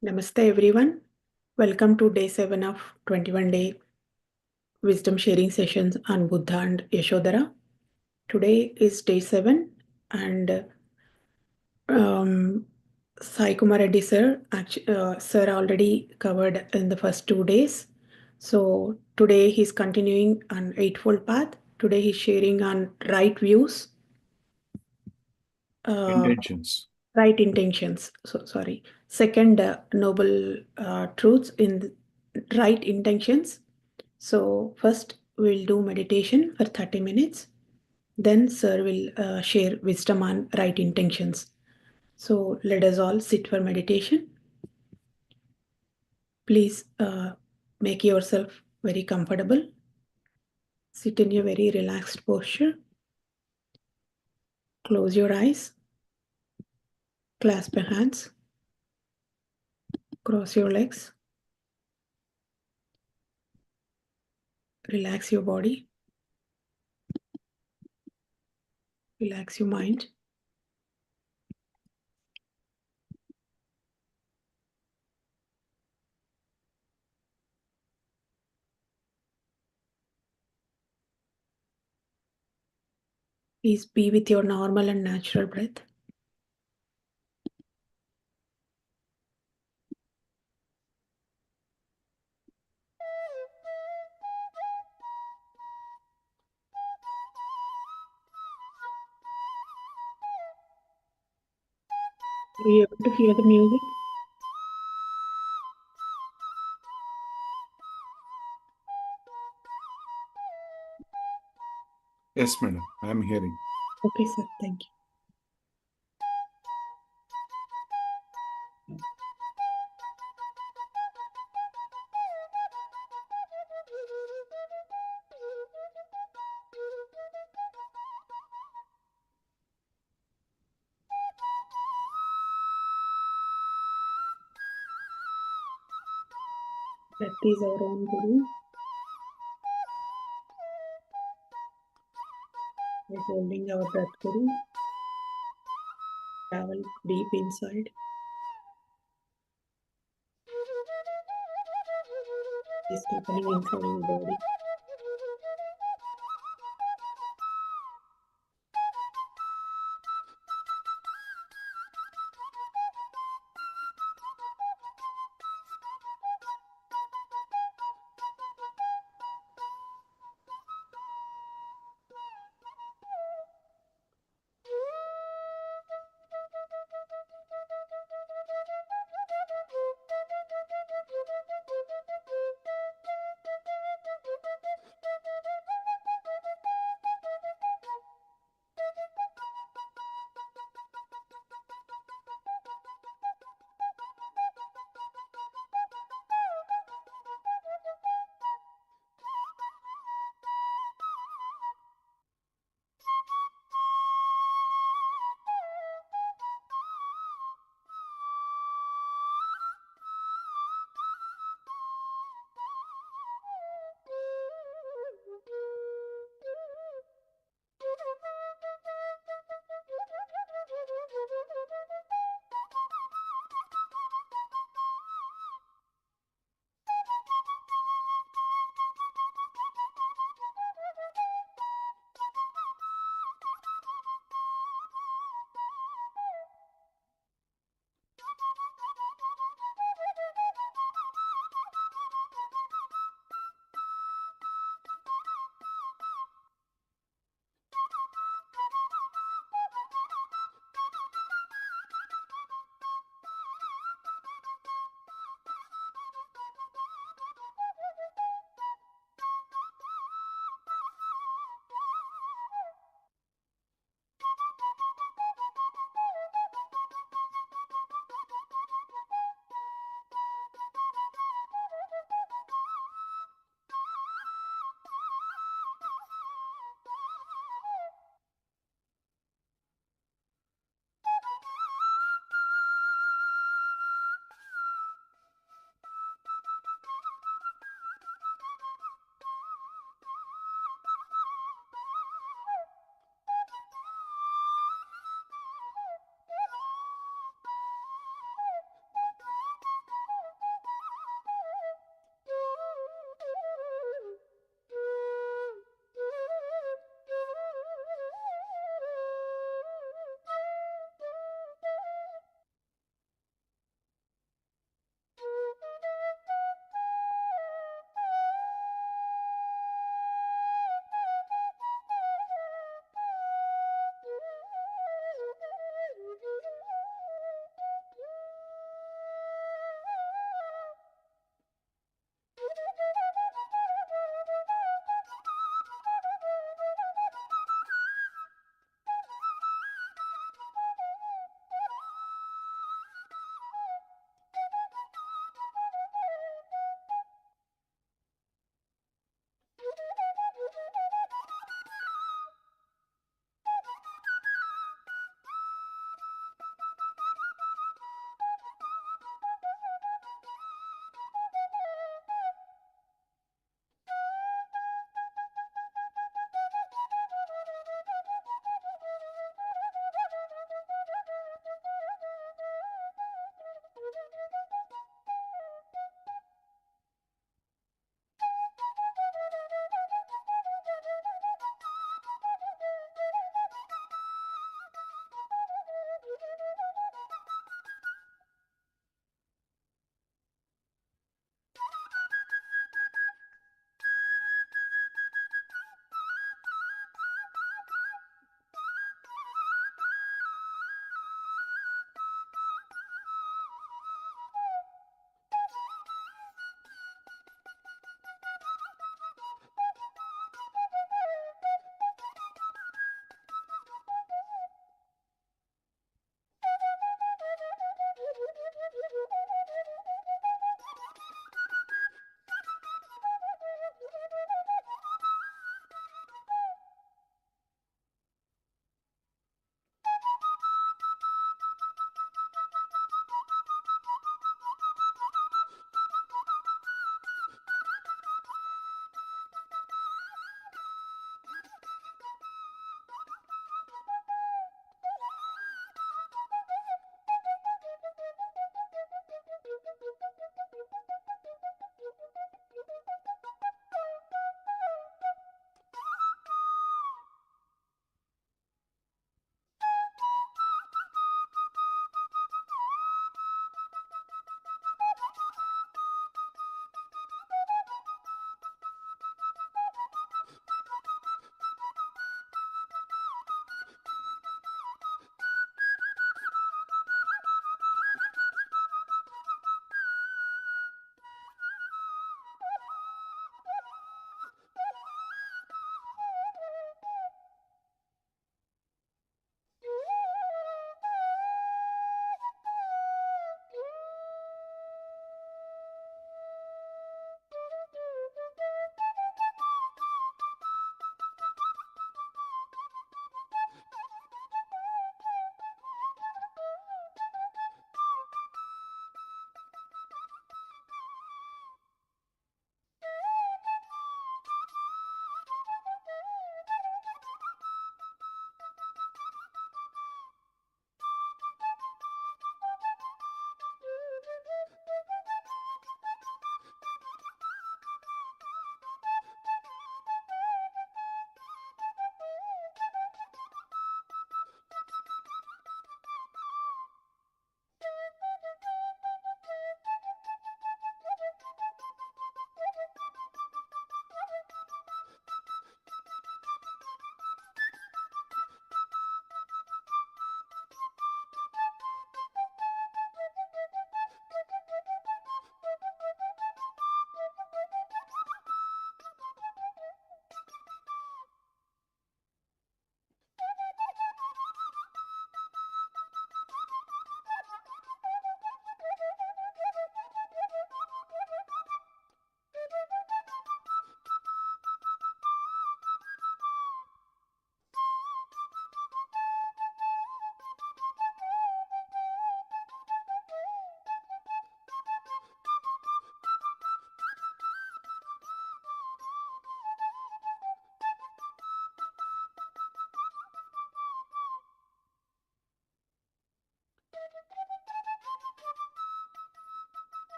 Namaste everyone. Welcome to day 7 of 21-day wisdom sharing sessions on Buddha and Yashodhara. Today is day 7 and Saikumar Reddy sir, sir already covered in the first 2 days. So today he's continuing on Eightfold Path. Today he's sharing on right views. Intentions. Right intentions. So sorry. Second noble truths in right intentions. So first we'll do meditation for 30 minutes. Then sir will share wisdom on right intentions. So let us all sit for meditation. Please make yourself very comfortable. Sit in a very relaxed posture. Close your eyes. Clasp your hands. Cross your legs. Relax your body. Relax your mind. Please be with your normal and natural breath. Are you able to hear the music? Yes, madam. I am hearing. Okay, sir. Thank you. Breath is our own guru. By holding our breath guru, travel deep inside. Is happening inside your body.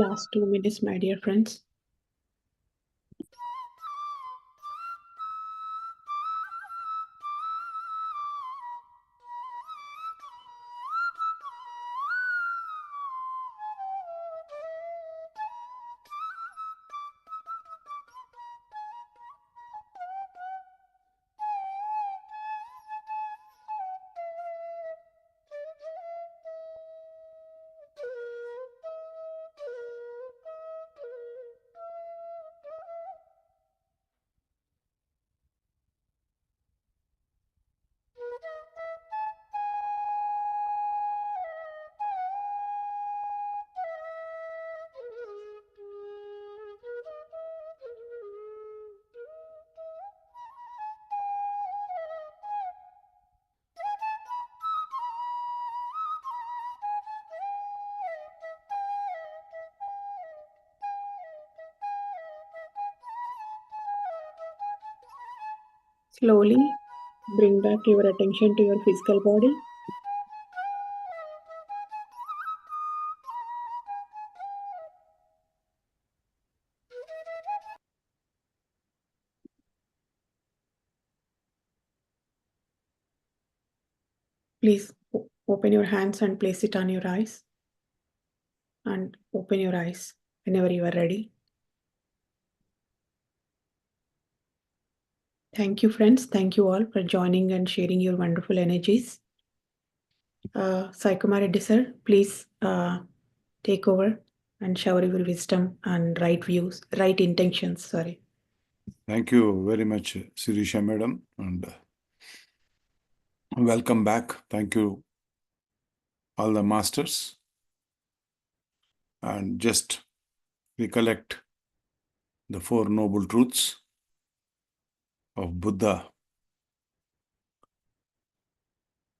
Last 2 minutes, my dear friends. Slowly bring back your attention to your physical body. Please open your hands and place it on your eyes. And open your eyes whenever you are ready. Thank you, friends. Thank you all for joining and sharing your wonderful energies. Saikumar Reddy sir, please take over and shower your wisdom and right views, right intentions. Sorry. Thank you very much, Sirisha madam, and welcome back. Thank you, all the masters. And just recollect the Four Noble Truths of Buddha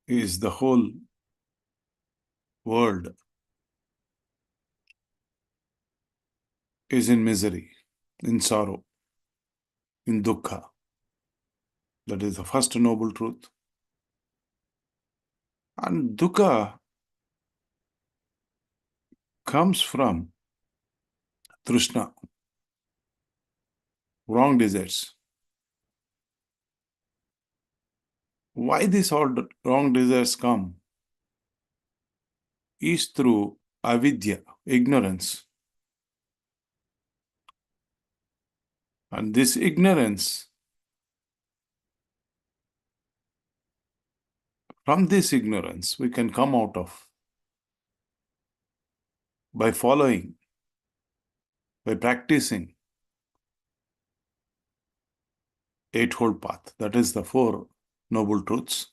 is the whole world is in misery, in sorrow, in dukkha. That is the first noble truth. And dukkha comes from trishna, wrong desires. Why these all wrong desires come is through avidya, ignorance. And this ignorance, from this ignorance, we can come out of by following, by practicing Eightfold Path. That is the Four Noble Truths.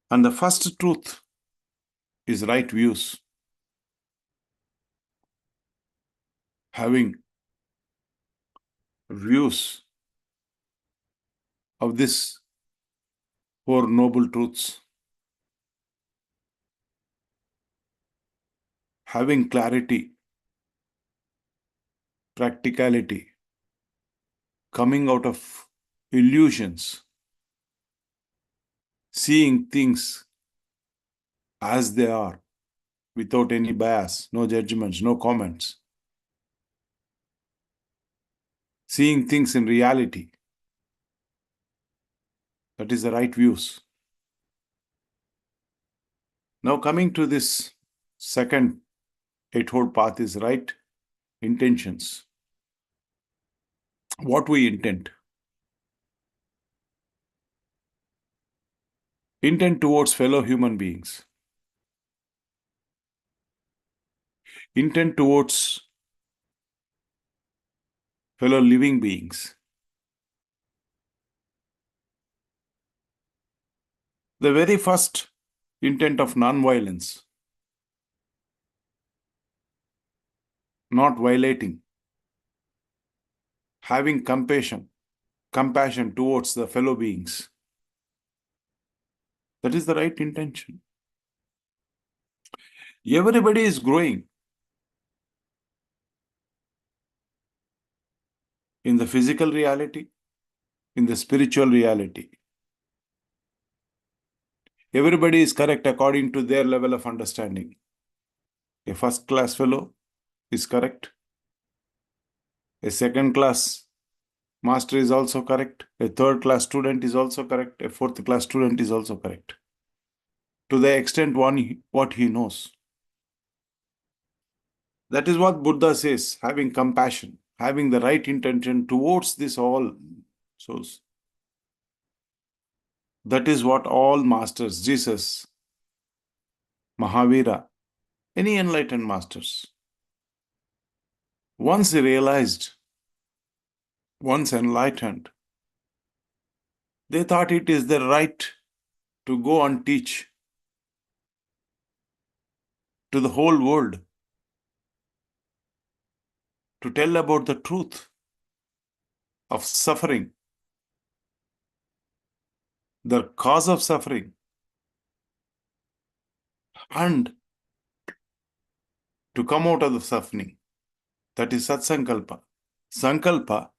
And the first truth is right views. Having views of this Four Noble Truths, having clarity, practicality, coming out of illusions, seeing things as they are, without any bias, no judgments, no comments, seeing things in reality. That is the right views. Now coming to this second Eightfold Path is right intentions. What we intend. Intent towards fellow human beings. Intent towards fellow living beings. The very first intent of non-violence, not violating, having compassion towards the fellow beings. That is the right intention. Everybody is growing in the physical reality, in the spiritual reality. Everybody is correct according to their level of understanding. A first-class fellow is correct. A second class master is also correct. A third class student is also correct. A fourth class student is also correct. To the extent what he knows. That is what Buddha says, having compassion, having the right intention towards this all souls. That is what all masters, Jesus, Mahavira, any enlightened masters, once realized, once enlightened, they thought it is their right to go and teach to the whole world, to tell about the truth of suffering, the cause of suffering, and to come out of the suffering. That is Satsankalpa. Sankalpa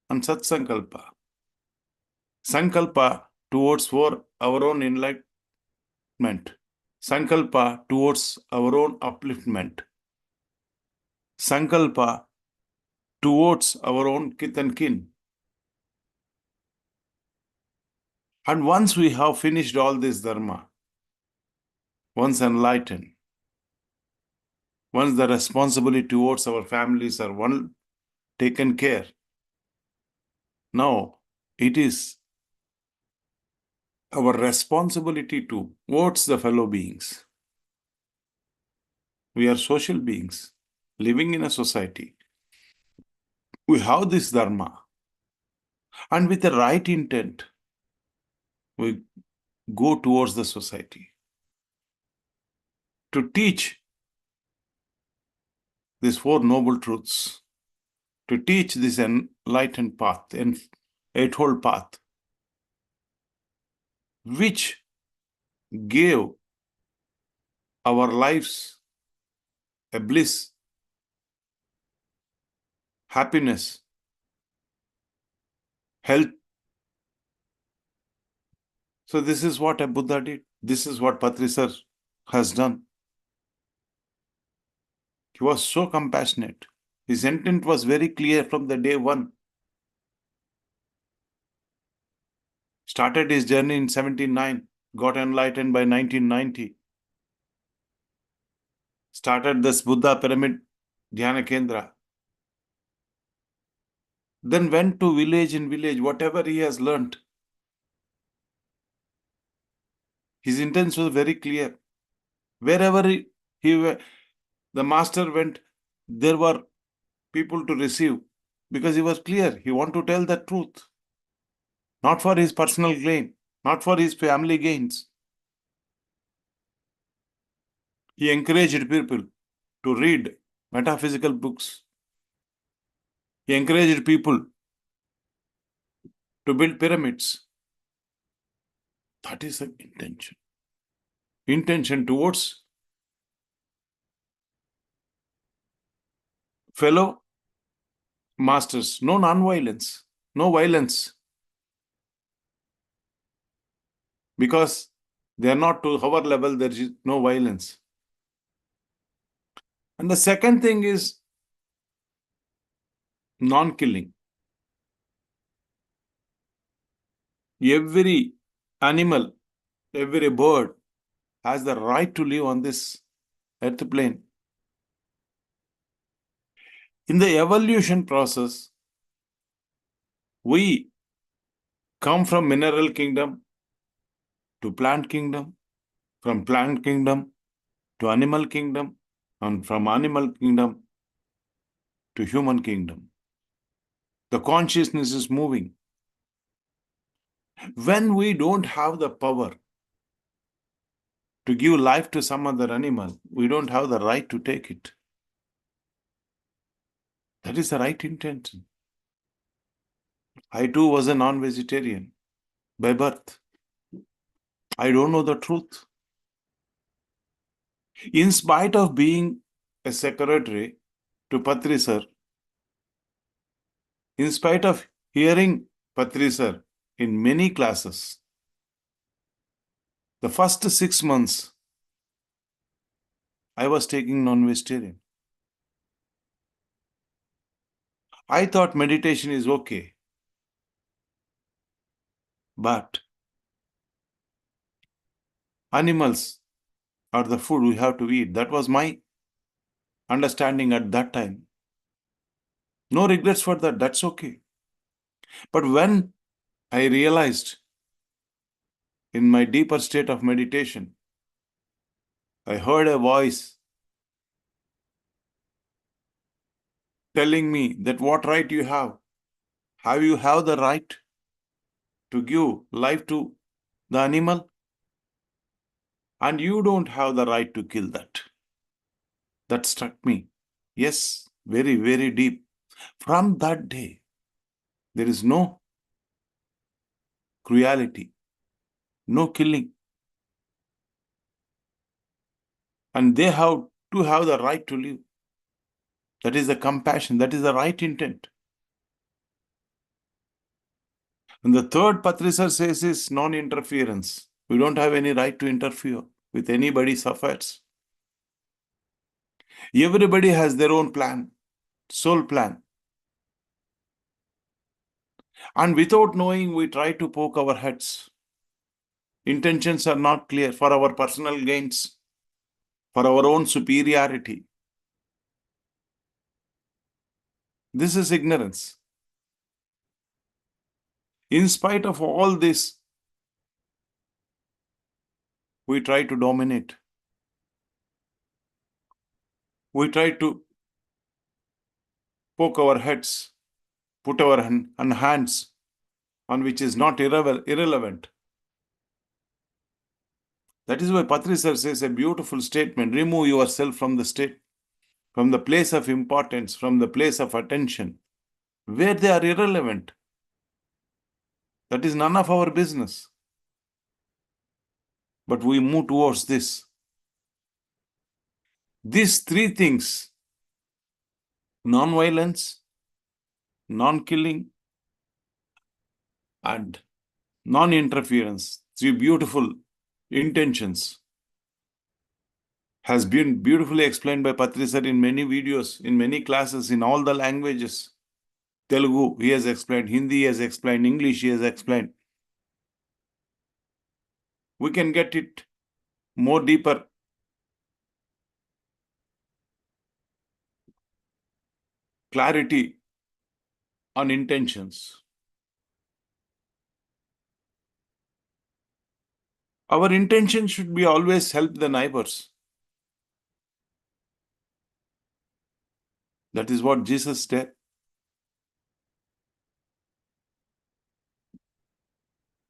and Satsankalpa. Sankalpa towards for our own enlightenment. Sankalpa towards our own upliftment. Sankalpa towards our own kith and kin. And once we have finished all this dharma, once enlightened, once the responsibility towards our families are taken care, now it is our responsibility towards the fellow beings. We are social beings living in a society. We have this dharma, and with the right intent, we go towards the society to teach these four noble truths, to teach this enlightened path and eightfold path, which gave our lives a bliss, happiness, health. So this is what a Buddha did. This is what Patriji has done. He was so compassionate. His intent was very clear from the day one. Started his journey in 1979, got enlightened by 1990. Started this Buddha Pyramid Dhyana Kendra. Then went to village in village, whatever he has learnt. His intent was very clear. Wherever the master went, there were people to receive, because he was clear. He wanted to tell the truth, not for his personal gain, not for his family gains. He encouraged people to read metaphysical books. He encouraged people to build pyramids. That is the intention. Intention towards fellow masters. No non-violence, no violence. Because they are not to our level, there is no violence. And the second thing is non-killing. Every animal, every bird has the right to live on this earth plane. In the evolution process, we come from mineral kingdom to plant kingdom, from plant kingdom to animal kingdom, and from animal kingdom to human kingdom. The consciousness is moving. When we don't have the power to give life to some other animal, we don't have the right to take it. That is the right intention. I too was a non-vegetarian by birth. I don't know the truth. In spite of being a secretary to Patriji, in spite of hearing Patriji in many classes, the first 6 months, I was taking non-vegetarian. I thought meditation is okay. But animals are the food we have to eat. That was my understanding at that time. No regrets for that. That's okay. But when I realized in my deeper state of meditation, I heard a voice telling me that what right you have. Have you have the right to give life to the animal? And you don't have the right to kill that. That struck me. Yes, very, very deep. From that day, there is no cruelty, no killing. And they have to have the right to live. That is the compassion. That is the right intent. And the third Patrisar says is non-interference. We don't have any right to interfere with anybody's affairs. Everybody has their own plan, soul plan. And without knowing, we try to poke our heads. Intentions are not clear for our personal gains, for our own superiority. This is ignorance. In spite of all this, we try to dominate. We try to poke our heads, put our hands on which is not irrelevant. That is why Patrisar says a beautiful statement: remove yourself from the state, from the place of importance, from the place of attention, where they are irrelevant. That is none of our business. But we move towards this. These three things: non-violence, non-killing, and non-interference, three beautiful intentions, has been beautifully explained by Patrisar in many videos, in many classes, in all the languages. Telugu, he has explained. Hindi, he has explained. English, he has explained. We can get it more deeper. Clarity on intentions. Our intention should be always help the neighbors. That is what Jesus said.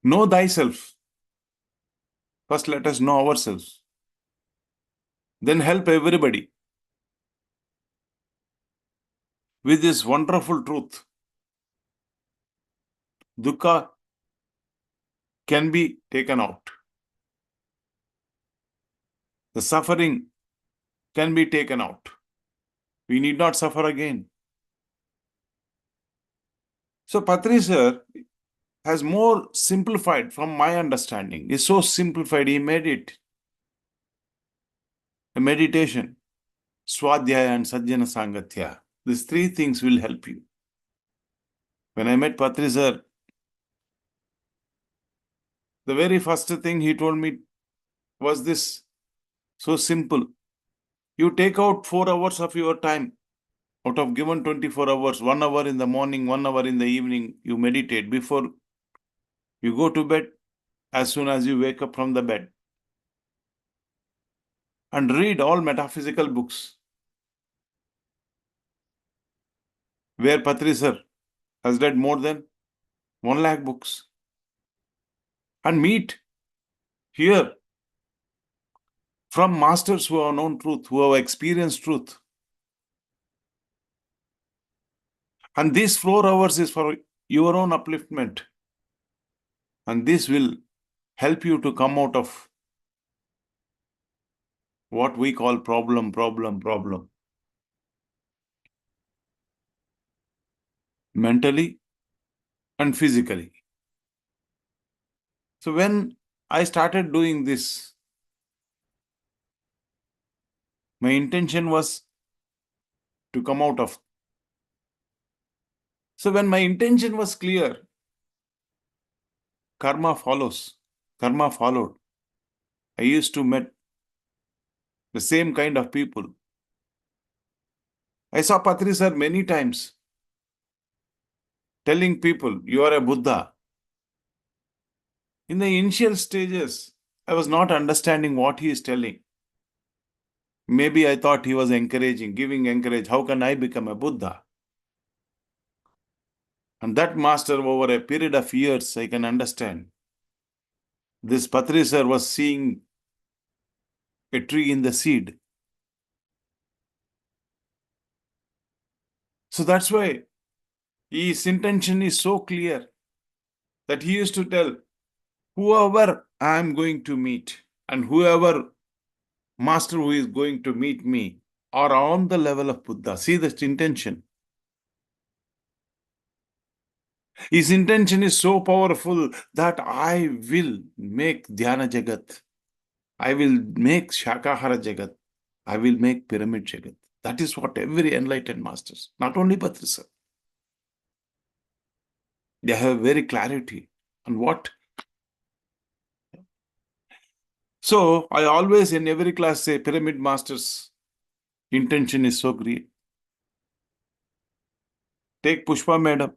Know thyself. First, let us know ourselves. Then help everybody with this wonderful truth. Dukkha can be taken out. The suffering can be taken out. We need not suffer again. So Patrisar has more simplified from my understanding. It's so simplified, he made it a meditation. Swadhyaya and Sajjana Sangatya. These three things will help you. When I met Patrisar, the very first thing he told me was this, so simple. You take out 4 hours of your time. Out of given 24 hours, 1 hour in the morning, 1 hour in the evening, you meditate before you go to bed, as soon as you wake up from the bed. And read all metaphysical books, where Patrisar has read more than 1 lakh books. And meet here from masters who have known truth, who have experienced truth. And these 4 hours is for your own upliftment. And this will help you to come out of what we call problem. Mentally and physically. So when I started doing this, my intention was to come out of So when my intention was clear, karma follows. Karma followed. I used to meet the same kind of people. I saw Patriji sir many times telling people, you are a Buddha. In the initial stages, I was not understanding what he is telling. Maybe I thought he was encouraging, giving encourage. How can I become a Buddha? And that master, over a period of years, I can understand. This Patriji sir was seeing a tree in the seed. So that's why his intention is so clear that he used to tell, whoever I am going to meet and whoever master who is going to meet me are on the level of Buddha. See this intention. His intention is so powerful that I will make Dhyana Jagat. I will make Shakahara Jagat. I will make Pyramid Jagat. That is what every enlightened masters, not only Patriji sir, they have very clarity on what. So I always in every class say pyramid masters intention is so great. Take Pushpa madam.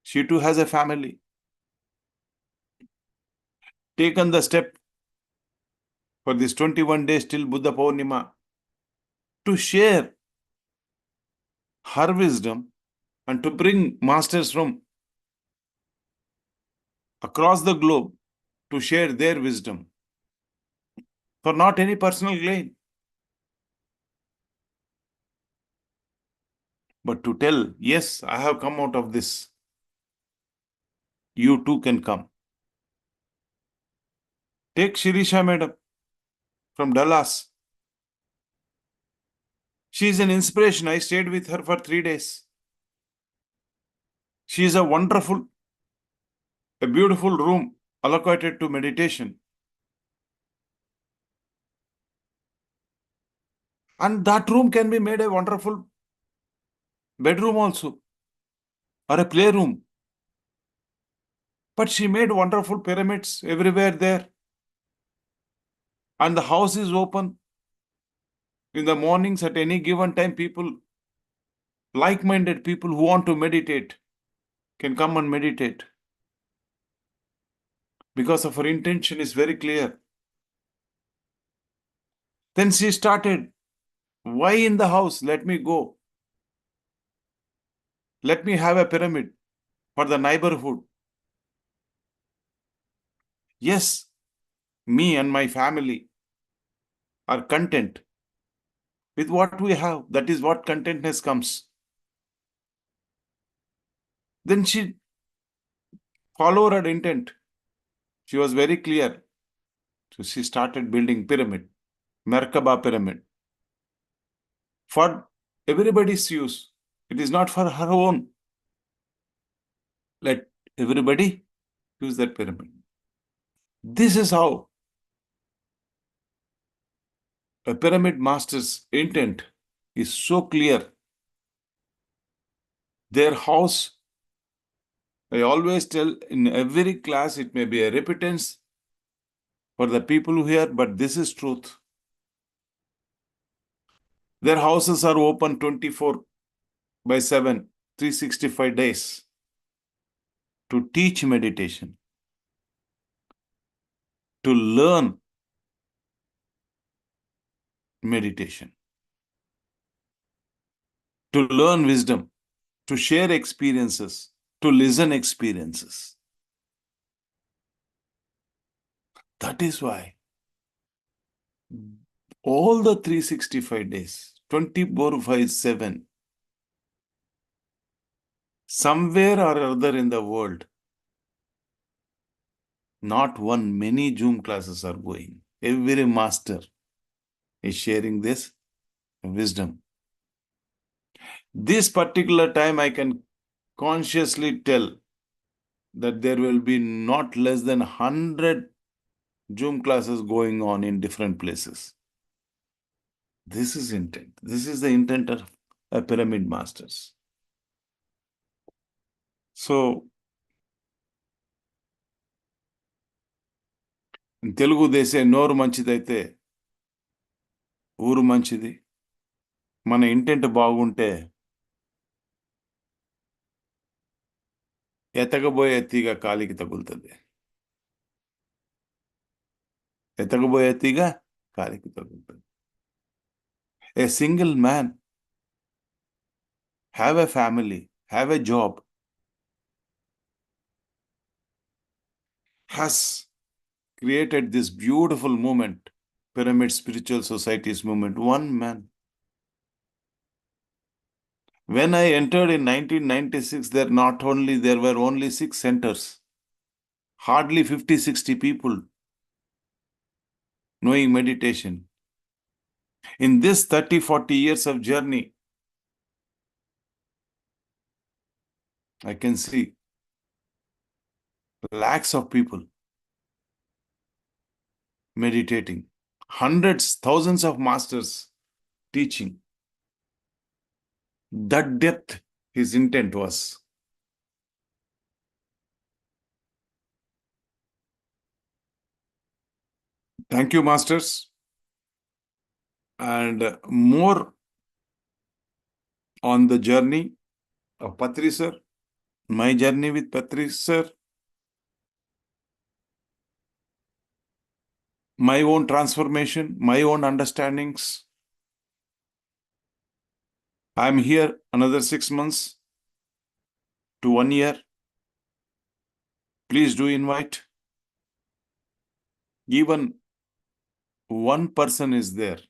She too has a family. Taken the step for this 21 days till BUDDHA Poonima to share her wisdom and to bring masters from across the globe to share their wisdom for not any personal gain, but to tell, yes, I have come out of this. You too can come. Take Shirisha madam from Dallas. She is an inspiration. I stayed with her for 3 days. She is a wonderful, a beautiful room allocated to meditation. And that room can be made a wonderful bedroom also, or a playroom. But she made wonderful pyramids everywhere there. And the house is open. In the mornings at any given time, people, like-minded people who want to meditate, can come and meditate. Because of her intention is very clear. Then she started, why in the house? Let me go. Let me have a pyramid for the neighborhood. Yes, me and my family are content with what we have. That is what contentness comes. Then she followed her intent. She was very clear. So she started building pyramid, Merkaba pyramid, for everybody's use. It is not for her own. Let everybody use that pyramid. This is how a pyramid master's intent is so clear. Their house, I always tell in every class, it may be a repentance for the people who hear, but this is truth. Their houses are open 24/7, 365 days to teach meditation, to learn meditation, to learn wisdom, to share experiences, to listen experiences. That is why all the 365 days, 24/7, somewhere or other in the world, not one, many Zoom classes are going. Every master is sharing this wisdom. This particular time I can consciously tell that there will be not less than 100 Zoom classes going on in different places. This is intent. This is the intent of a pyramid masters. So, Telugu దేశే నోరు మంచిదైతే ఊరు మంచిది. మన intent బాగుంటే ఎతకబోయే తీగ కాలికి తగులుతుంది. ఎతకబోయే తీగ కాలికి తగులుతుంది. A single man have a family, have a job, has created this beautiful movement, Pyramid Spiritual Society's movement. One man. When I entered in 1996, there were only 6 centers, hardly 50, 60 people knowing meditation. In this 30, 40 years of journey, I can see lakhs of people meditating, hundreds, thousands of masters teaching. That depth his intent was. Thank you, masters. And more on the journey of Patri sir, my journey with Patri sir, my own transformation, my own understandings. I'm here another 6 months to 1 year. Please do invite. Even one person is there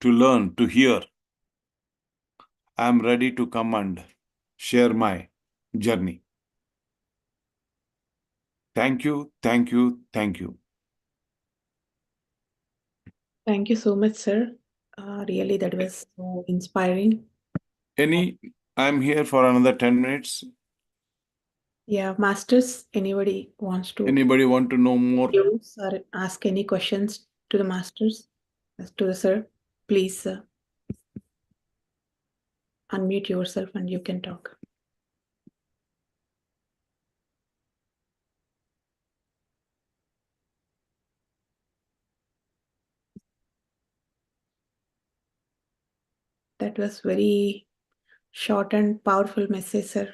to learn, to hear. I'm ready to come and share my journey. Thank you, thank you, thank you. Thank you so much, sir. Really, that was so inspiring. I'm here for another 10 minutes. Yeah, masters, anybody wants to Anybody want to know more? use or ask any questions to the masters, to the sir, please unmute yourself and you can talk. That was very short and powerful message, sir.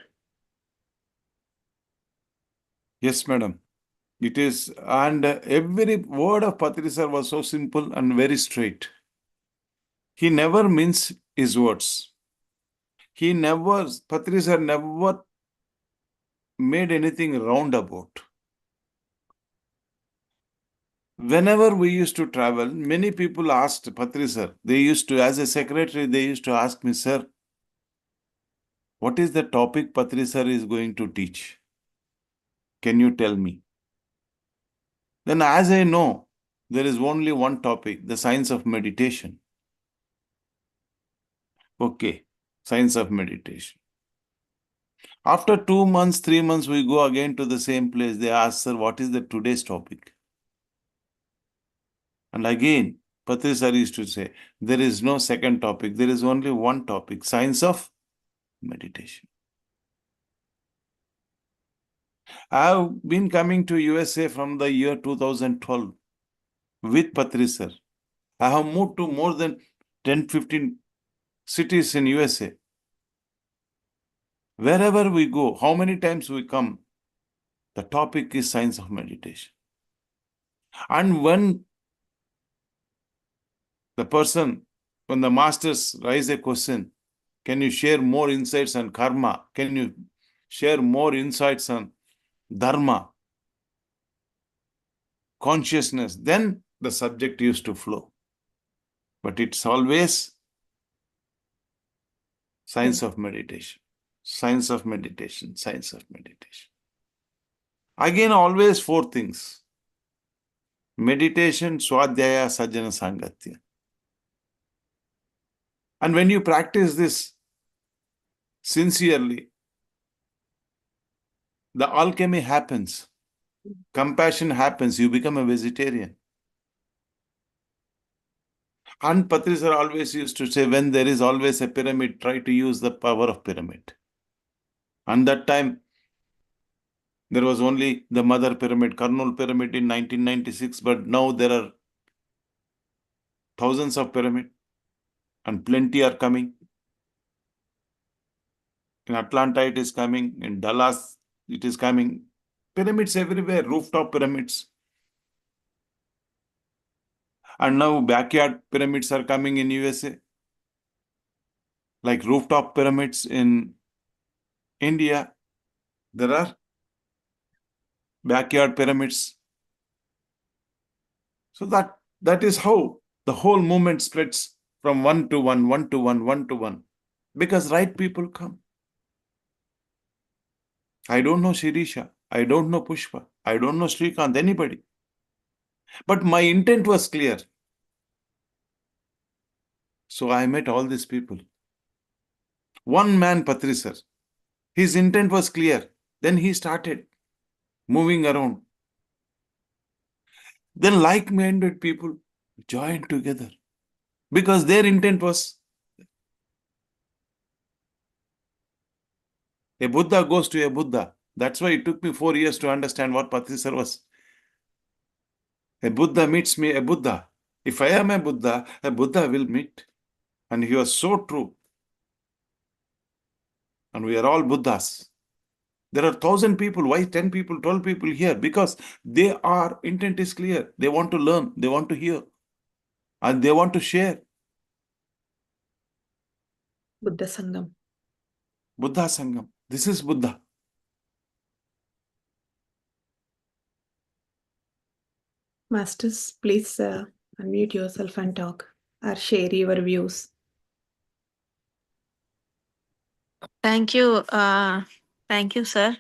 Yes, madam. It is, and every word of Patri sir was so simple and very straight. He never minced his words. Patri sir never made anything roundabout. Whenever we used to travel, many people asked Patri sir, as a secretary, they used to ask me, sir, what is the topic Patri sir is going to teach? Can you tell me? Then as I know, there is only one topic, the science of meditation. Okay, science of meditation. After 2 months, 3 months, we go again to the same place. They ask, sir, what is the today's topic? And again, Patri sir used to say, there is no second topic. There is only one topic, science of meditation. I have been coming to USA from the year 2012 with Patri sir. I have moved to more than 10, 15 cities in USA. Wherever we go, how many times we come, the topic is science of meditation. And when the masters raise a question, can you share more insights on karma? Can you share more insights on dharma, consciousness? Then the subject used to flow. But it's always science of meditation, science of meditation, science of meditation. Again, always 4 things. Meditation, swadhyaya, sajjana, sangatya. And when you practice this sincerely, the alchemy happens. Compassion happens. You become a vegetarian. And Patri sir always used to say, when there is always a pyramid, try to use the power of pyramid. And that time, there was only the mother pyramid, Karnool pyramid in 1996, but now there are thousands of pyramids and plenty are coming. In Atlanta, it is coming. In Dallas, it is coming. Pyramids everywhere, rooftop pyramids. And now backyard pyramids are coming in USA. Like rooftop pyramids in India, there are backyard pyramids. So that is how the whole movement spreads from one to one, one to one, one to one. Because right people come. I don't know Shirisha. I don't know Pushpa. I don't know Srikant, anybody. But my intent was clear. So I met all these people. One man, Patri sir. His intent was clear. Then he started moving around. Then like-minded people joined together. Because their intent was, a Buddha goes to a Buddha. That's why it took me 4 years to understand what Patri sir was. A Buddha meets me, a Buddha. If I am a Buddha will meet. And he was so true. And we are all Buddhas. There are 1,000 people. Why 10 people, 12 people here? Because their intent is clear. They want to learn. They want to hear. And they want to share. Buddha Sangam. Buddha Sangam. This is Buddha. Masters, please unmute yourself and talk or share your views. Thank you. Thank you, sir.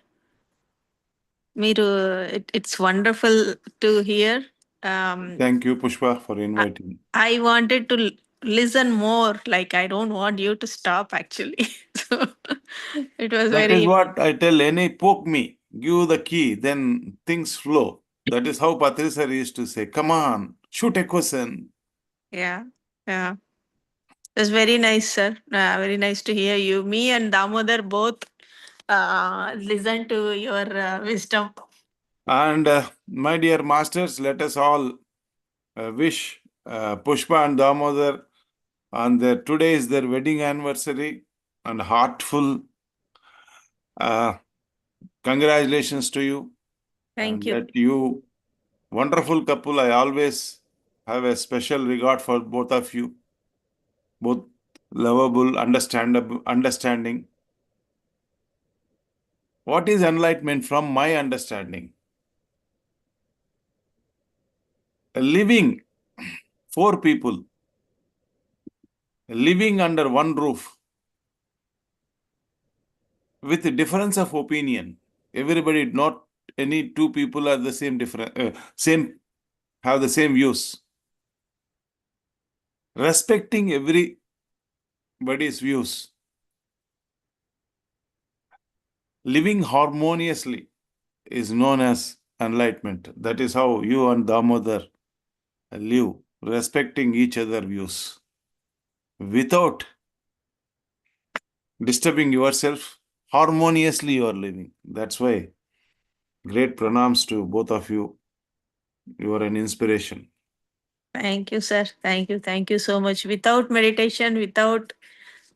It's wonderful to hear. Thank you, Pushpa, for inviting. I wanted to listen more. Like, I don't want you to stop, actually. So it was That is very. what I tell any, poke me, give the key, then things flow. That is how Patri sir used to say, come on, shoot a question. Yeah. Yeah. It was very nice, sir. Very nice to hear you. Me and Damodar both listen to your wisdom. And my dear masters, let us all wish Pushpa and Damodar on today is their wedding anniversary, and heartful congratulations to you. Thank And you. that you, wonderful couple, I always have a special regard for both of you. Both lovable, understanding. What is enlightenment from my understanding? Living, 4 people, living under one roof with a difference of opinion. Everybody, not any 2 people are the same have the same views. Respecting everybody's views. Living harmoniously is known as enlightenment. That is how you and Damodar live, respecting each other's views without disturbing yourself. Harmoniously you are living. That's why great pranams to both of you. You are an inspiration. Thank you, sir. Thank you. Thank you so much. Without meditation, without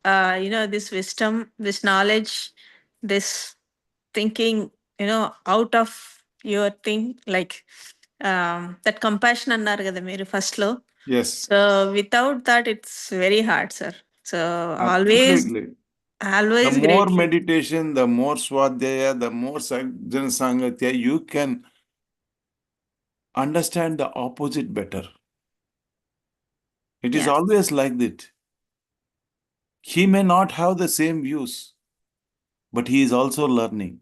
this wisdom, this knowledge, this thinking, out of your thing, like that compassion అన్నారు కదా మీరు first లో. Yes. So without that, it's very hard, sir. So Absolutely. always The more grateful. meditation, the more swadhyaya, the more sajjana sangatya, you can understand the opposite better. It is Yeah. always like that. He may not have the same views, but he is also learning.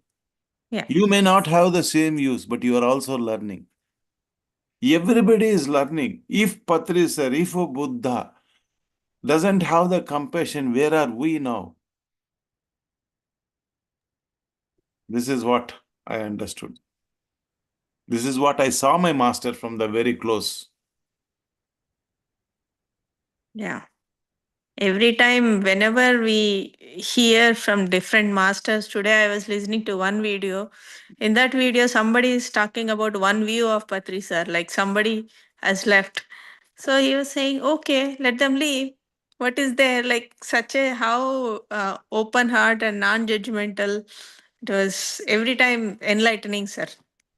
Yeah. You may not have the same views, but you are also learning. Everybody is learning. If Patri sir, if a Buddha doesn't have the compassion, where are we now? This is what I understood. This is what I saw my master from the very close. Yeah. Every time, whenever we hear from different masters, today I was listening to one video. In that video, somebody is talking about one view of Patri sir, like somebody has left. So he was saying, okay, let them leave. What is there? Like such a how open heart and non-judgmental. It was every time enlightening, sir.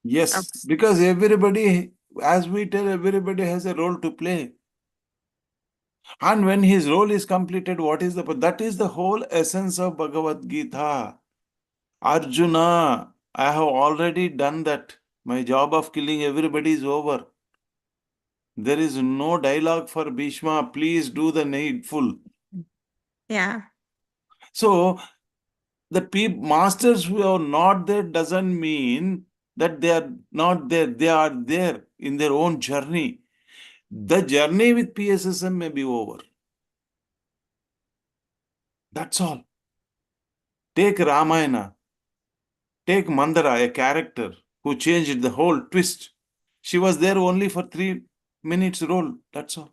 Yes, because everybody, as we tell, everybody has a role to play. And when his role is completed, what is that is the whole essence of Bhagavad Gita. Arjuna, I have already done that. My job of killing everybody is over. There is no dialogue for Bhishma. Please do the needful. Yeah. So the masters who are not there doesn't mean that they are not there. They are there in their own journey. The journey with PSSM may be over. That's all. Take Ramayana. Take Mandara, a character who changed the whole twist. She was there only for 3 minutes role. That's all.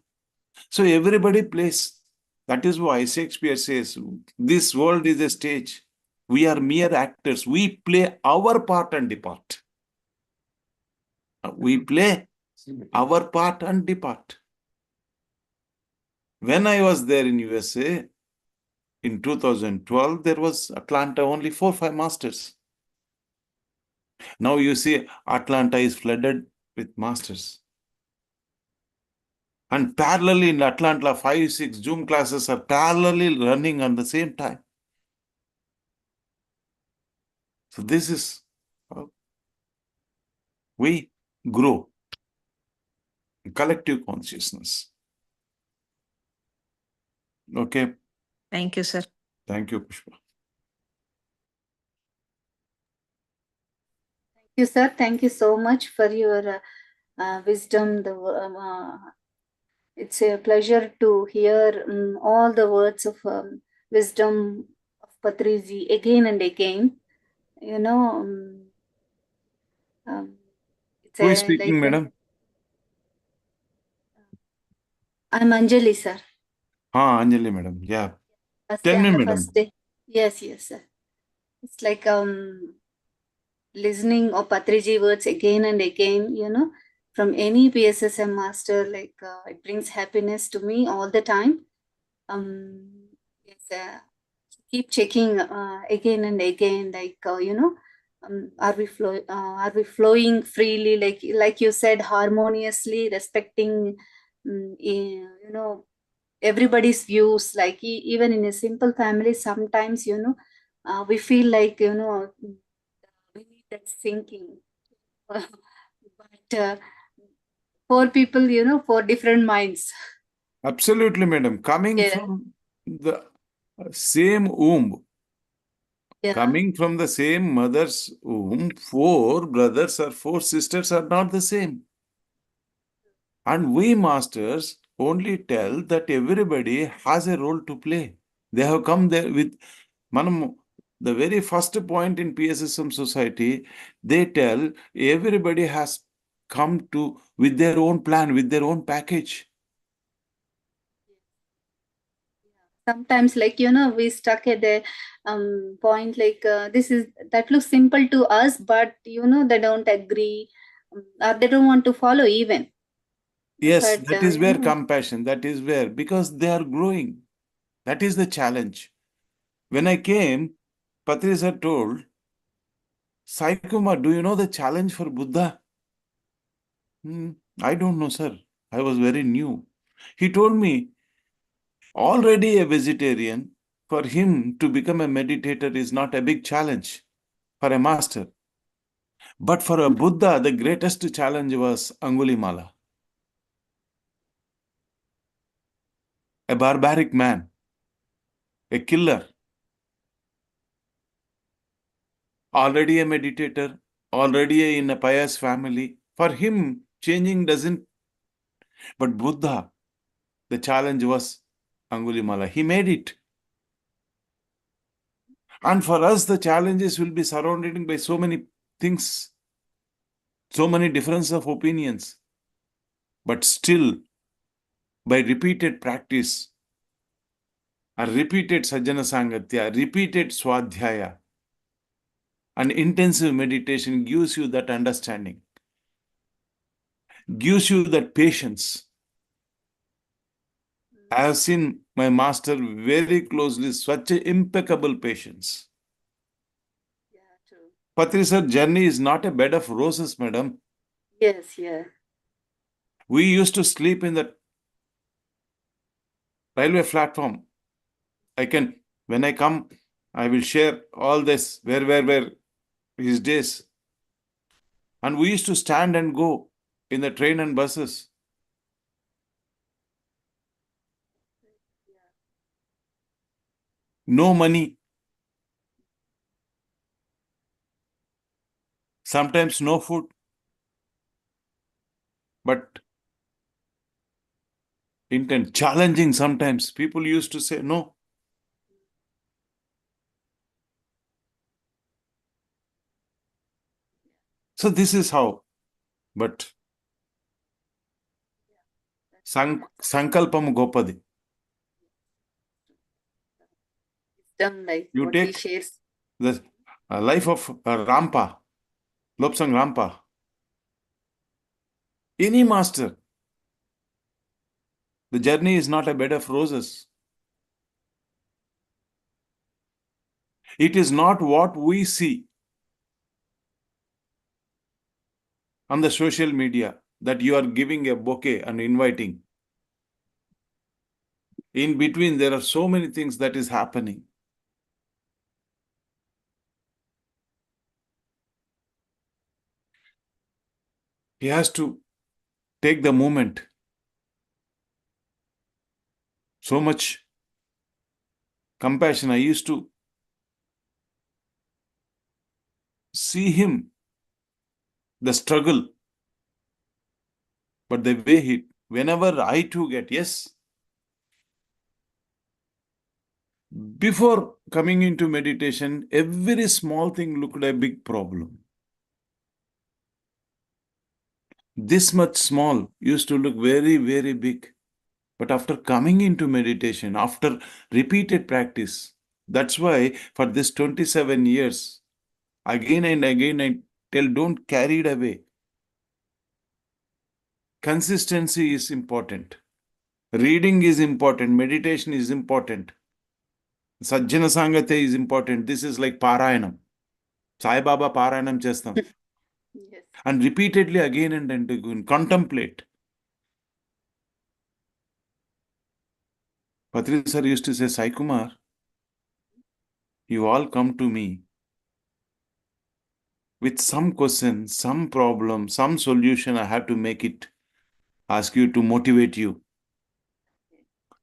So everybody plays. That is why Shakespeare says, this world is a stage. We are mere actors. We play our part and depart. We play our part and depart. When I was there in USA, in 2012, there was Atlanta only 4-5 masters. Now you see Atlanta is flooded with masters. And parallelly in Atlanta, 5-6 Zoom classes are parallelly running at the same time. So this is how we grow in collective consciousness. Okay. Thank you, sir. Thank you, Pushpa. Thank you, sir. Thank you so much for your wisdom. It's a pleasure to hear all the words of wisdom of Patriji again and again. You know, it's Who is a speaking, madam? I'm Anjali, sir. Anjali, madam. Yeah. First Tell day, me, on the madam. first day. Yes, sir. It's like listening of Patriji words again and again, from any PSSM master, like it brings happiness to me all the time. Yes, keep checking again and again, like are we flowing freely, like you said, harmoniously, respecting everybody's views, like even in a simple family sometimes we feel like we need that thinking but four people, four different minds. Absolutely, madam. Coming Yeah. from the same womb, Yeah. coming from the same mother's womb, 4 brothers or 4 sisters are not the same. And we masters only tell that everybody has a role to play. They have come there with Manam. The very first point in PSSM society, they tell everybody has come to with their own plan, with their own package. Sometimes, like we stuck at the point, like that looks simple to us, but they don't agree, or they don't want to follow even. Yes, But that is where compassion, that is where, because they are growing. That is the challenge. When I came, Patri sir told, Saikumar, do you know the challenge for Buddha? I don't know, sir. I was very new. He told me, already a vegetarian, for him to become a meditator is not a big challenge for a master. But for a Buddha, the greatest challenge was Angulimala, a barbaric man, a killer, already a meditator, already in a pious family. For him, changing doesn't. But Buddha, the challenge was Angulimala. He made it. And for us, the challenges will be surrounded by so many things, so many differences of opinions. But still, by repeated practice, a repeated sajjana sangatya, repeated swadhyaya, and intensive meditation gives you that understanding, gives you that patience. I have seen my master very closely, such an impeccable patience. Yeah, true. Patri sir, journey is not a bed of roses, madam. Yes, yeah. We used to sleep in the railway platform. When I come, I will share all this, where his days. And we used to stand and go in the train and buses. No money. Sometimes no food. But intent, challenging sometimes. People used to say no. So this is how. But sankalpam gopadi. Wisdom, like You what he take shares. the life of Rampa, Lobsang Rampa. Any master. The journey is not a bed of roses. It is not what we see on the social media that you are giving a bouquet and inviting. In between, there are so many things that is happening. He has to take the moment. So much compassion. I used to see him, the struggle. But the way he, whenever I too get, yes, before coming into meditation, every small thing looked a big problem. This much small used to look very, very big. But after coming into meditation, after repeated practice, that's why for this 27 years, again and again I tell, don't carry it away. Consistency is important. Reading is important. Meditation is important. Sajjana Sangate is important. This is like Parayanam. Sai Baba Parayanam chestam. Yes. And repeatedly again and again, contemplate. Patriji sir used to say, Saikumar, you all come to me with some question, some problem, some solution. I have to make it, ask you to motivate you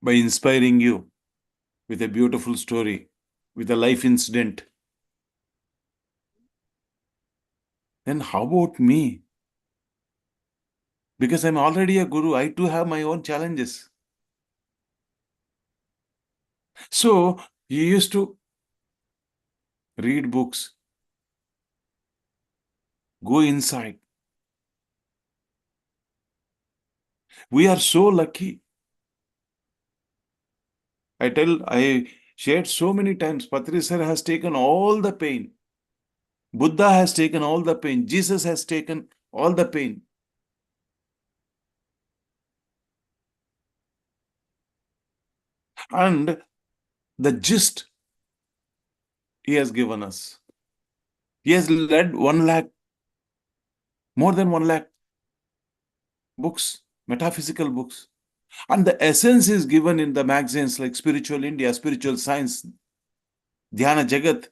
by inspiring you with a beautiful story, with a life incident. Then how about me? Because I'm already a guru, I too have my own challenges. So he used to read books, go inside. We are so lucky. I shared so many times, Patri sir has taken all the pain. Buddha has taken all the pain. Jesus has taken all the pain. And the gist he has given us. He has led 1 lakh, more than 1 lakh books, metaphysical books. And the essence is given in the magazines like Spiritual India, Spiritual Science, Dhyana Jagat,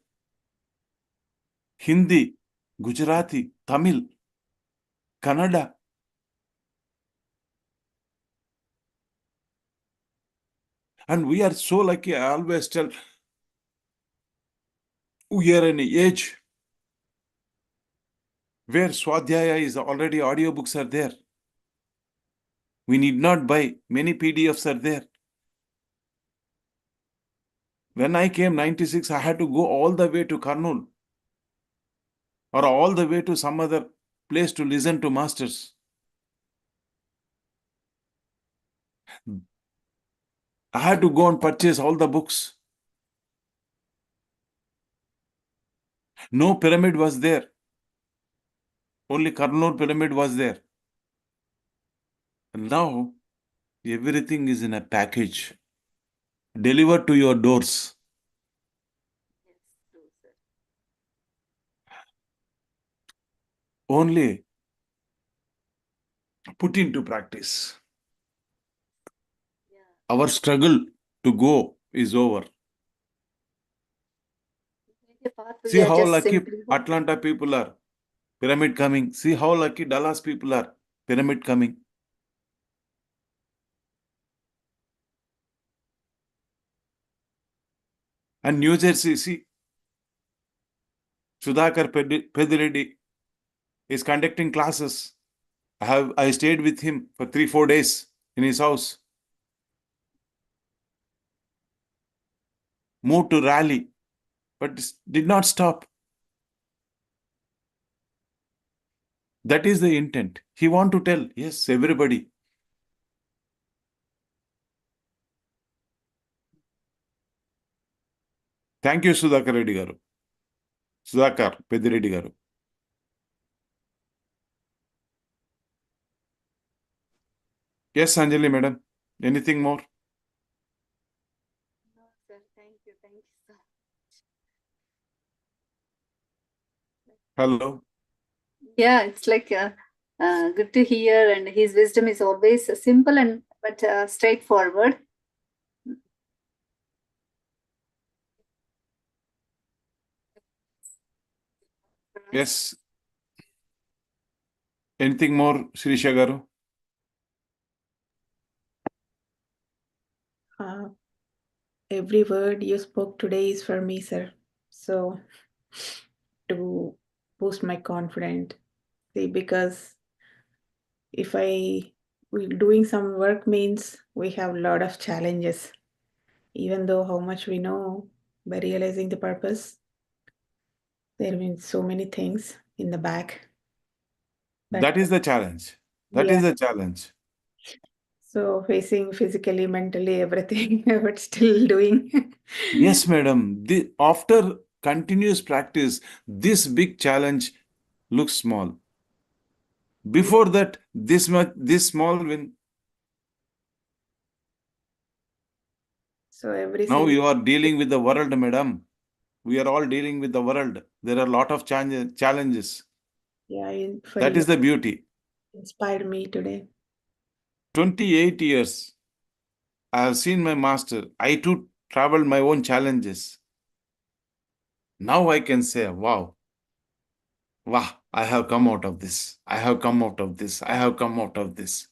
Hindi, Gujarati, Tamil, Kannada. And we are so lucky. I always tell, we are in an age where Swadhyaya is already, audiobooks are there. We need not buy. Many PDFs are there. When I came 96, I had to go all the way to Kurnool or all the way to some other place to listen to masters. I had to go and purchase all the books. No pyramid was there. Only Karnoor pyramid was there. And now everything is in a package, delivered to your doors. Yes, true, sir. Only put into practice. Yeah. Our struggle to go is over. The path we See are how just lucky simply Atlanta people are. Pyramid coming. See how lucky Dallas people are. Pyramid coming. And New Jersey, see, Sudhakar Pedireddy is conducting classes. I stayed with him for 3-4 days in his house. Moved to Raleigh, but did not stop. That is the intent. He want to tell, yes, everybody. Thank you, Sudhakar Reddy garu. Sudhakar Pedireddy garu. Yes, Anjali madam. Anything more? no, sir. Thank you so much. Hello. Yeah, it's like good to hear, and his wisdom is always simple and but straightforward. Yes. Anything more, Shirisha garu? Every word you spoke today is for me, sir. So, to boost my confidence, see, because if we doing some work means we have a lot of challenges, even though how much we know by realizing the purpose, there have been so many things in the back. But That is the challenge. That is the challenge. So facing physically, mentally, everything, but still doing. Yes, madam. After continuous practice, this big challenge looks small. Before that, this small win. So every Now single you are dealing with the world, madam. We are all dealing with the world. There are a lot of challenges. for That you is the beauty. inspired me today. 28 years, I have seen my master. I too traveled my own challenges. Now I can say, wow, wow, I have come out of this. I have come out of this. I have come out of this.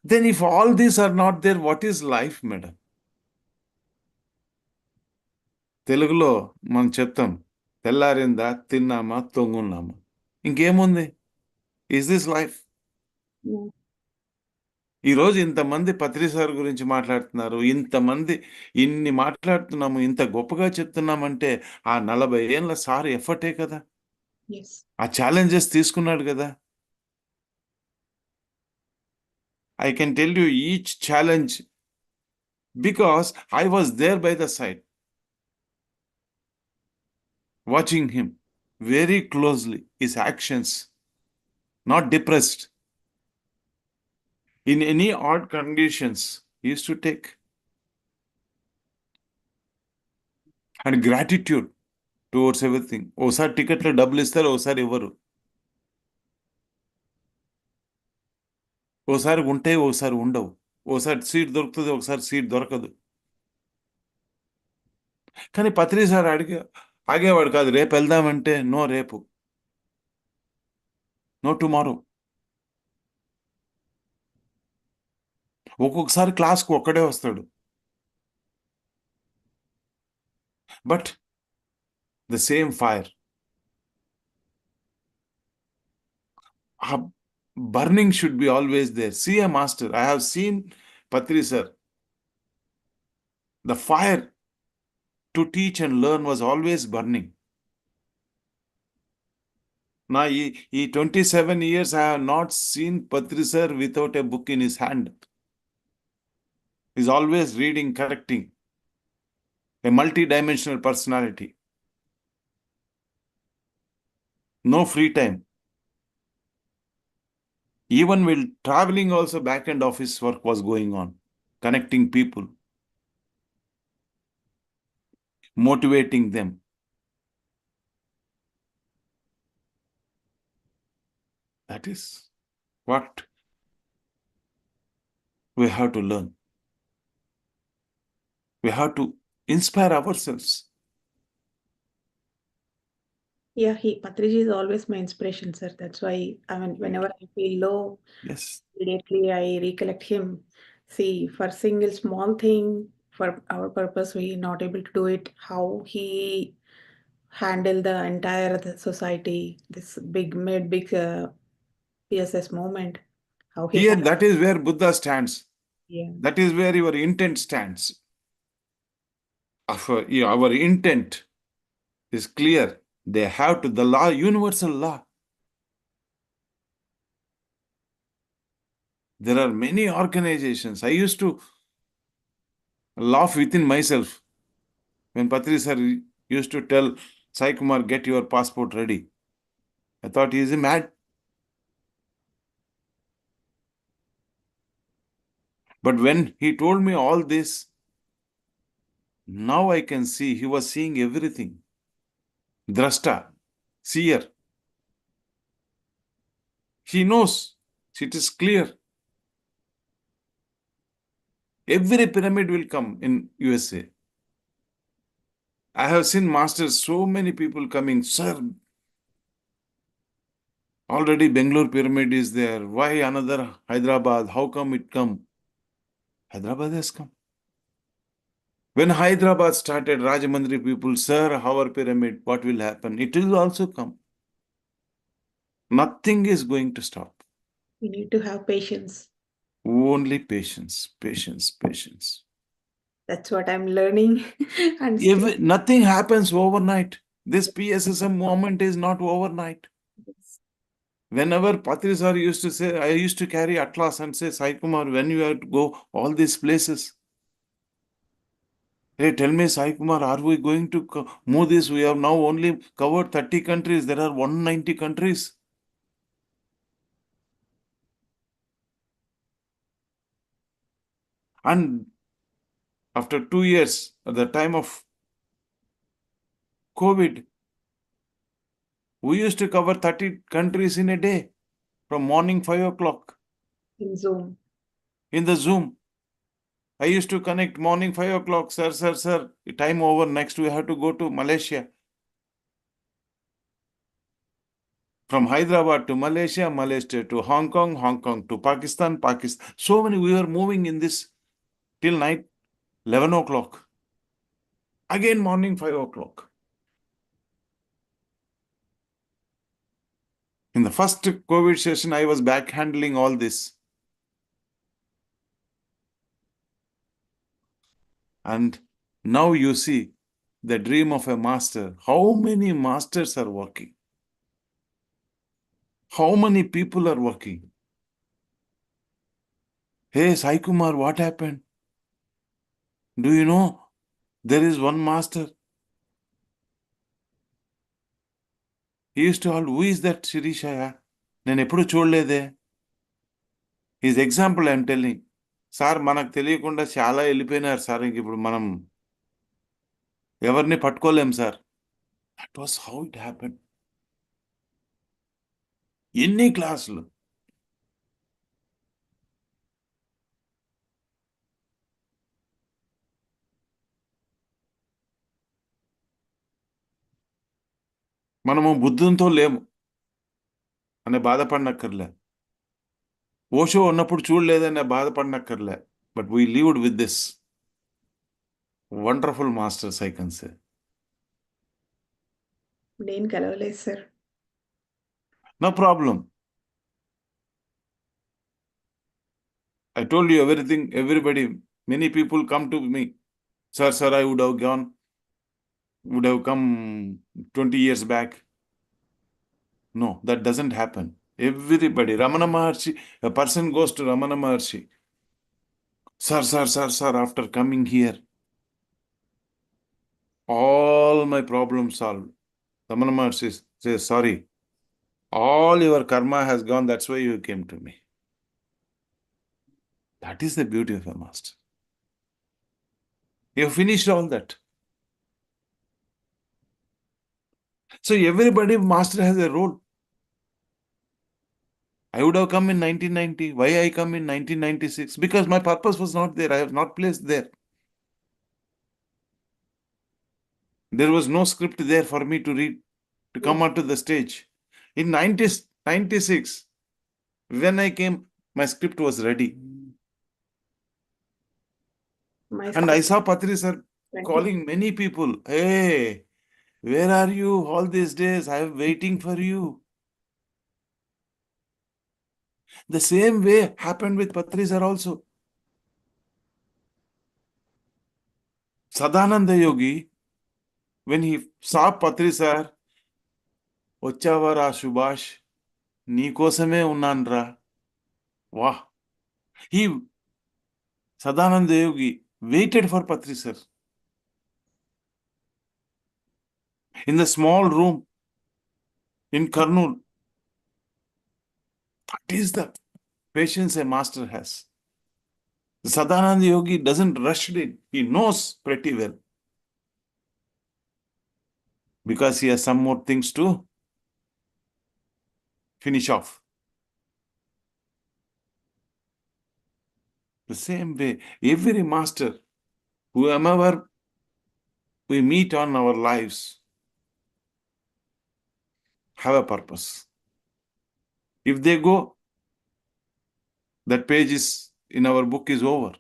Then if all these are not there, what is life, madam? తెలుగులో మనం చెప్తాం తెల్లారిందా తిన్నామా తొంగున్నామా ఇంకేముంది is this life ఈరోజు ఇంతమంది పత్రి sir గురించి మాట్లాడుతున్నారు ఇంతమంది ఇన్ని మాట్లాడుతున్నాము ఇంత గొప్పగా చెప్తున్నామంటే ఆ 40 ఏళ్ళ సార్ ఎఫర్టే కదా ఆ ఛాలెంజెస్ తీసుకున్నాడు కదా I can tell you each challenge because I was there by the side watching him very closely, his actions, not depressed. In any odd conditions, he used to take. And gratitude towards everything. ఓసారి టికెట్లో డబ్బులు ఇస్తారు ఓసారి ఇవ్వరు ఓసారి ఉంటే ఓసారి ఉండవు ఓసారి సీట్ దొరుకుతుంది ఒకసారి సీట్ దొరకదు కానీ పత్రి సార్ ఆగేవాడు కాదు రేపు వెళ్దామంటే నో రేపు నో టుమారో ఒక్కొక్కసారి క్లాస్కు ఒక్కడే వస్తాడు but the same fire burning should be always there. See a master. I have seen Patri sir. The fire to teach and learn was always burning. Now, in 27 years, I have not seen Patri sir without a book in his hand. He's always reading, correcting. A multi-dimensional personality. No free time. Even while traveling also, back-end office work was going on. Connecting people. Motivating them. That is what we have to learn. We have to inspire ourselves. Yeah, Patriji is always my inspiration, sir. That's why, whenever I feel low, Yes. immediately I recollect him. See, for single small thing, for our purpose, we not able to do it. How he handle the entire society, this made big PSS movement. How he Here, that is where Buddha stands. yeah. That is where your intent stands. Our intent is clear. They have to, the law, universal law. There are many organizations. I used to laugh within myself when Patriji sir used to tell Saikumar, get your passport ready. I thought he is mad. But when he told me all this, now I can see he was seeing everything. Drashta, seer. He knows. It is clear. Every pyramid will come in USA. I have seen masters, so many people coming. Sir, already Bangalore pyramid is there. Why another Hyderabad? How come it come? Hyderabad has come. When Hyderabad started, Rajamandri people, sir, our pyramid, what will happen? It will also come. Nothing is going to stop. We need to have patience. Only patience, patience, patience. That's what I'm learning. And If nothing happens overnight, this PSSM moment is not overnight. Whenever Patriji sir used to say, I used to carry atlas and say, Saikumar, when you have to go all these places, hey, tell me, Saikumar, are we going to move this? We have now only covered 30 countries. There are 190 countries. And after 2 years, at the time of COVID, we used to cover 30 countries in a day from morning 5 o'clock in Zoom. in the Zoom. I used to connect morning 5 o'clock, sir, time over. Next, we have to go to Malaysia. From Hyderabad to Malaysia, Malaysia to Hong Kong, Hong Kong to Pakistan, Pakistan. So many, we were moving in this till night, 11 o'clock. Again, morning 5 o'clock. In the first COVID session, I was back handling all this. And now you see the dream of a master. How many masters are working? How many people are working? Hey, Saikumar, what happened? Do you know there is one master? He used to ask, who is that Shirishaya? నేను ఎప్పుడు చూడలేదే. His example I'm telling. Sir మనకు తెలియకుండా చాలా వెళ్ళిపోయినారు sir. ఇంక ఇప్పుడు మనం ఎవరిని పట్టుకోలేం sir. That was how it happened. ఎన్ని క్లాసులు? మనము బుద్ధంతో లేము అనే బాధపడనక్కర్లే. ఓషో ఉన్నప్పుడు చూడలేదనే బాధపడనక్కర్లే. But we lived with this wonderful masters, I can say. నేను కలవలేదు sir. No problem. I told you everything, everybody, many people come to me. Sir, I would have come 20 years back. No, that doesn't happen. Everybody, Ramana Maharshi, a person goes to Ramana Maharshi. Sir, after coming here, all my problems solved. Tamanama says, sorry, all your karma has gone, that's why you came to me. That is the beauty of a master. You have finished all that. So everybody, master has a role. I would have come in 1990. Why I come in 1996? Because my purpose was not there. I have not placed there. There was no script there for me to read, to come onto the stage. In 1996, when I came, my script was ready. And I saw Patriji sir calling many people. Hey, where are you all these days? I am waiting for you. The same way happened with Patriji sir also. Sadananda Yogi, when he saw Patriji sir, వచ్చావరా సుభాష్ నీకోసమే ఉన్నాన్రా. Wow. He, Sadananda Yogi, waited for Patriji sir. In the small room in Kurnool. That is the patience a master has. Sadananda Yogi doesn't rush in. He knows pretty well. Because he has some more things to finish off. The same way, every master, whoever we meet on our lives, have a purpose. If they go, that page is in our book is over.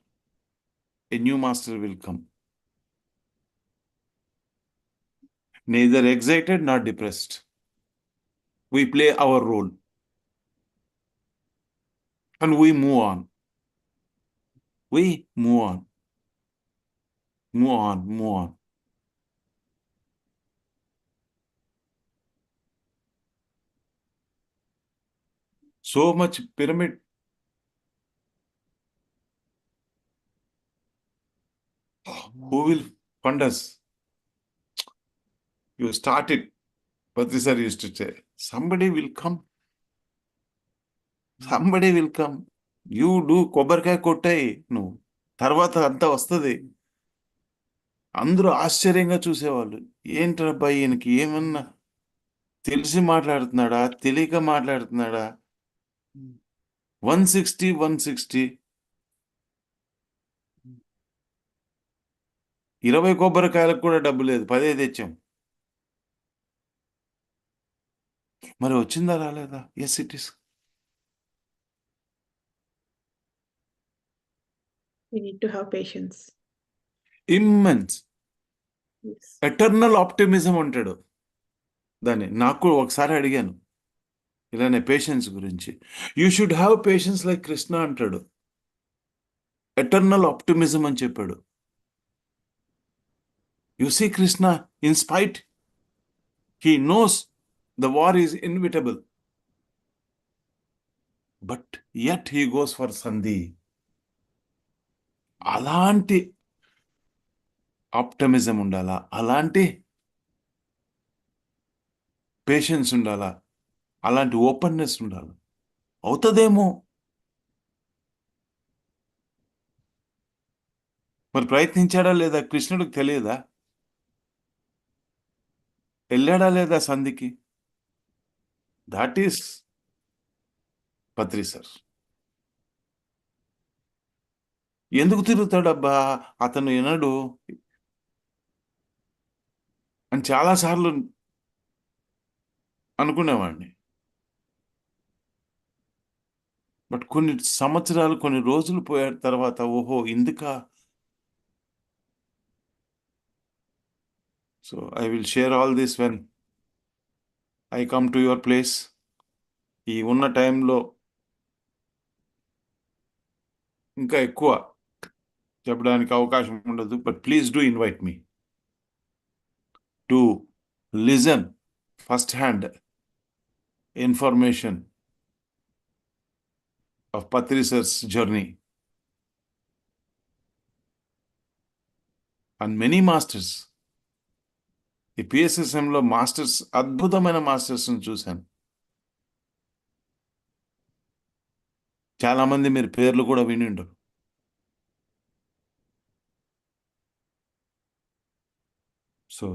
A new master will come. Neither excited nor depressed. We play our role. And we move on. We move on. Move on, move on. So much pyramid. Who will fund us? You started, Patriji sir used to say, somebody will come. Somebody will come. You do కొబ్బరికాయ కొట్టాయి నువ్వు, తర్వాత అంతా వస్తుంది. అందరూ ఆశ్చర్యంగా చూసేవాళ్ళు. ఏంటబ్బా ఈయనకి ఏమన్నా తెలిసి మాట్లాడుతున్నాడా, తెలియక మాట్లాడుతున్నాడా? 160 20 కొబ్బరికాయలకు కూడా డబ్బు లేదు, 10 తెచ్చాం. మరి వచ్చిందా రాలేదా? Yes it is. We need to have patience. Immense Yes. Eternal optimism అంటాడు దాన్ని. నాకు ఒకసారి అడిగాను ఇలానే పేషెన్స్ గురించి. You should have patience like Krishna అంటాడు. ఎటర్నల్ ఆప్టిమిజం అని చెప్పాడు. You see Krishna, in spite he knows the war is inevitable, but yet he goes for సంధి. అలాంటి ఆప్టమిజం ఉండాలా, అలాంటి పేషెన్స్ ఉండాలా, అలాంటి ఓపెన్నెస్ ఉండాలి. అవుతుందేమో, మరి ప్రయత్నించాడా లేదా? కృష్ణుడికి తెలియదా? వెళ్ళాడా లేదా సంధికి? That is Patri sir. ఎందుకు తిరుగుతాడబ్బా అతను వినడు అని చాలాసార్లు అనుకునేవాడిని. బట్ కొన్ని సంవత్సరాలు, కొన్ని రోజులు పోయిన తర్వాత ఓహో ఇందుకా. So I will share all this when I come to your place. ఈ ఉన్న టైంలో ఇంకా ఎక్కువ చెప్పడానికి అవకాశం ఉండదు. But please do invite me to listen first hand information of Patriji sir's journey. and many masters. ఈ PSSM లో మాస్టర్స్, అద్భుతమైన మాస్టర్స్ చూశాను. చాలా మంది మీరు పేర్లు కూడా విని ఉండరు. So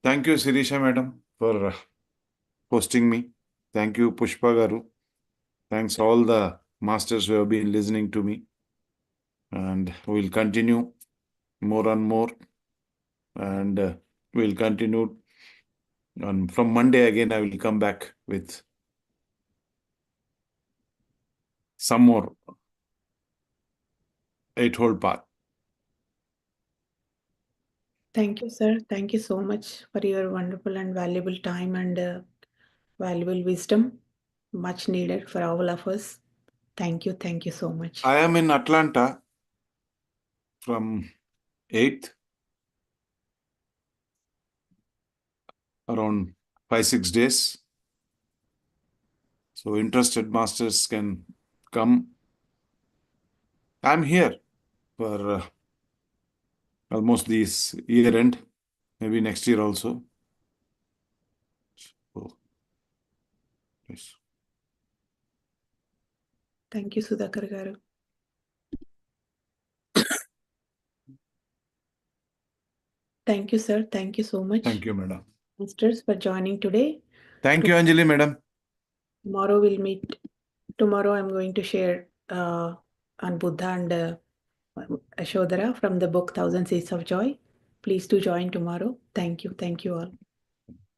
thank you Sirisha madam for hosting me. Thank you Pushpa garu. Thanks all the masters who have been listening to me, and we'll continue more and more, and we'll continue. And from Monday again, I will come back with some more 8-hole path. Thank you, sir. Thank you so much for your wonderful and valuable time and valuable wisdom, much needed for all of us. Thank you. Thank you so much. I am in Atlanta from 8th, around 5-6 days. So interested masters can come. I'm here for almost this year end, maybe next year also. So, yes. Thank you, Sudhakar garu. Thank you, sir. Thank you so much. Thank you, madam. Masters, for joining today. Thank you, Anjali, madam. Tomorrow we'll meet. Tomorrow I'm going to share on Buddha and Yashodhara from the book 1000 Seeds of Joy. Please do join tomorrow. Thank you. Thank you all.